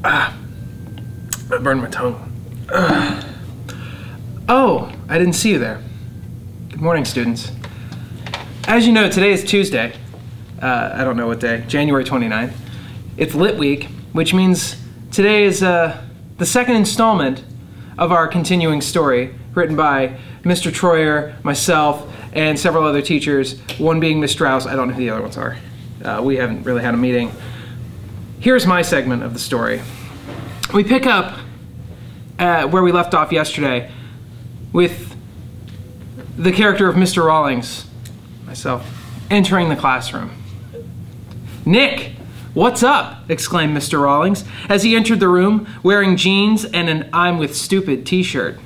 I burned my tongue. Oh, I didn't see you there. Good morning, students. As you know, today is Tuesday. I don't know what day, January 29th. It's Lit Week, which means today is the second installment of our continuing story written by Mr. Troyer, myself, and several other teachers, one being Ms. Strauss. I don't know who the other ones are. We haven't really had a meeting. Here's my segment of the story. We pick up where we left off yesterday with the character of Mr. Rawlings, myself, entering the classroom. "Nick, what's up?" exclaimed Mr. Rawlings as he entered the room wearing jeans and an "I'm with stupid" t-shirt.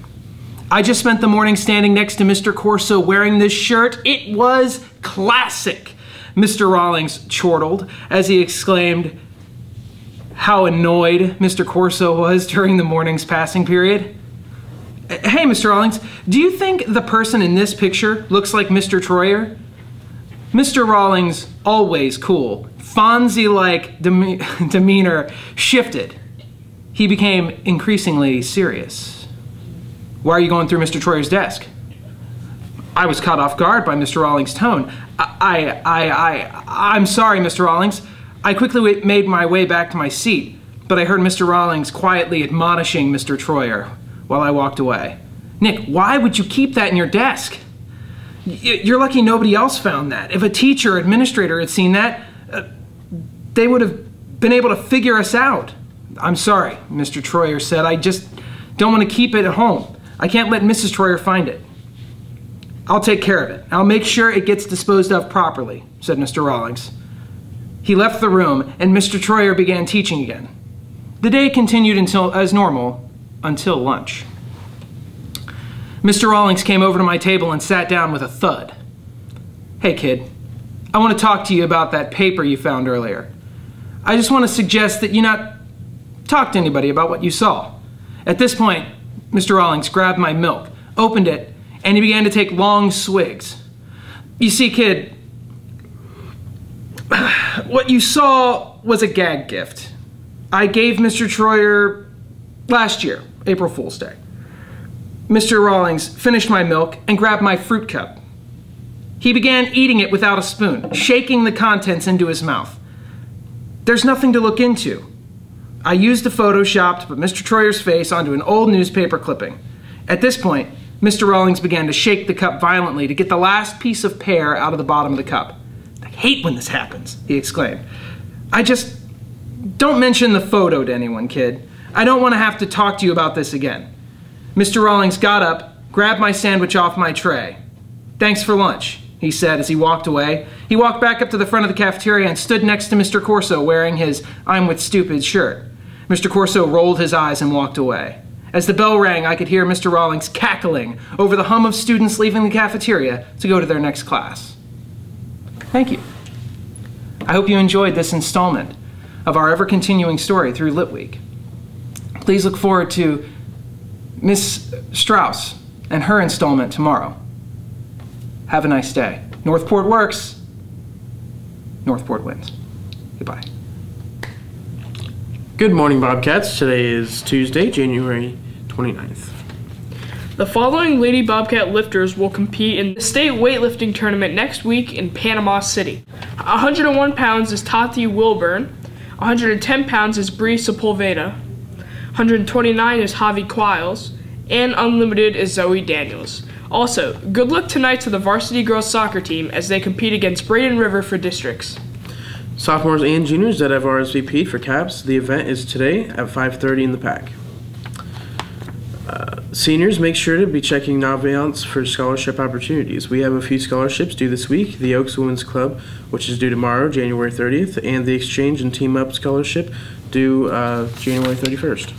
"I just spent the morning standing next to Mr. Corso wearing this shirt. It was classic," Mr. Rawlings chortled as he exclaimed how annoyed Mr. Corso was during the morning's passing period. "Hey, Mr. Rawlings, do you think the person in this picture looks like Mr. Troyer?" Mr. Rawlings, always cool, Fonzie-like demeanor shifted. He became increasingly serious. "Why are you going through Mr. Troyer's desk?" I was caught off guard by Mr. Rawlings' tone. I'm sorry, Mr. Rawlings. I quickly made my way back to my seat, but I heard Mr. Rawlings quietly admonishing Mr. Troyer while I walked away. "Nick, why would you keep that in your desk? You're lucky nobody else found that. If a teacher or administrator had seen that, they would have been able to figure us out." "I'm sorry," Mr. Troyer said. "I just don't want to keep it at home. I can't let Mrs. Troyer find it." "I'll take care of it. I'll make sure it gets disposed of properly," said Mr. Rawlings. He left the room, and Mr. Troyer began teaching again. The day continued as normal until lunch. Mr. Rawlings came over to my table and sat down with a thud. "Hey, kid, I want to talk to you about that paper you found earlier. I just want to suggest that you not talk to anybody about what you saw." At this point, Mr. Rawlings grabbed my milk, opened it, and he began to take long swigs. "You see, kid, what you saw was a gag gift I gave Mr. Troyer last year, April Fool's Day." Mr. Rawlings finished my milk and grabbed my fruit cup. He began eating it without a spoon, shaking the contents into his mouth. "There's nothing to look into. I used the Photoshop to put Mr. Troyer's face onto an old newspaper clipping." At this point, Mr. Rawlings began to shake the cup violently to get the last piece of pear out of the bottom of the cup. "I hate when this happens," he exclaimed. Don't mention the photo to anyone, kid. I don't want to have to talk to you about this again." Mr. Rawlings got up, grabbed my sandwich off my tray. "Thanks for lunch," he said as he walked away. He walked back up to the front of the cafeteria and stood next to Mr. Corso wearing his "I'm with stupid" shirt. Mr. Corso rolled his eyes and walked away. As the bell rang, I could hear Mr. Rawlings cackling over the hum of students leaving the cafeteria to go to their next class. Thank you. I hope you enjoyed this installment of our ever-continuing story through Lit Week. Please look forward to Miss Strauss and her installment tomorrow. Have a nice day. Northport works. Northport wins. Goodbye. Good morning, Bobcats. Today is Tuesday, January 29th. The following Lady Bobcat lifters will compete in the state weightlifting tournament next week in Panama City. 101 pounds is Tati Wilburn. 110 pounds is Bree Sepulveda. 129 is Javi Quiles. And unlimited is Zoe Daniels. Also, good luck tonight to the varsity girls soccer team as they compete against Braden River for districts. Sophomores and juniors that have RSVP'd for CAPS, the event is today at 5:30 in the PAC. Seniors, make sure to be checking Naviance for scholarship opportunities. We have a few scholarships due this week. The Oaks Women's Club, which is due tomorrow, January 30th, and the Exchange and Team Up Scholarship due January 31st.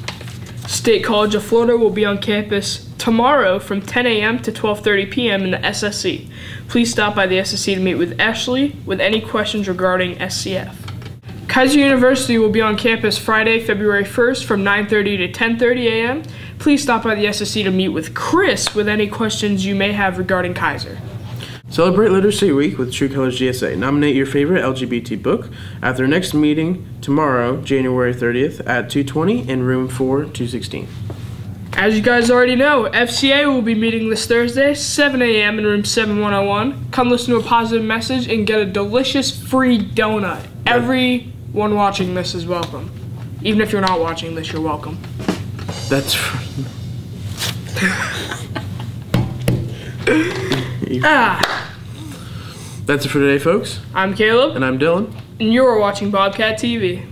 State College of Florida will be on campus tomorrow from 10 a.m. to 12:30 p.m. in the SSC. Please stop by the SSC to meet with Ashley with any questions regarding SCF. Kaiser University will be on campus Friday, February 1st from 9:30 to 10:30 a.m. Please stop by the SSC to meet with Chris with any questions you may have regarding Kaiser. Celebrate Literacy Week with True Colors GSA. Nominate your favorite LGBT book at their next meeting tomorrow, January 30th at 2:20 in room 4216. As you guys already know, FCA will be meeting this Thursday, 7 a.m. in room 7101. Come listen to a positive message and get a delicious free donut. Everyone watching this is welcome. Even if you're not watching this, you're welcome. That's That's it for today, folks. I'm Caleb. And I'm Dylan. And you're watching Bobcat TV.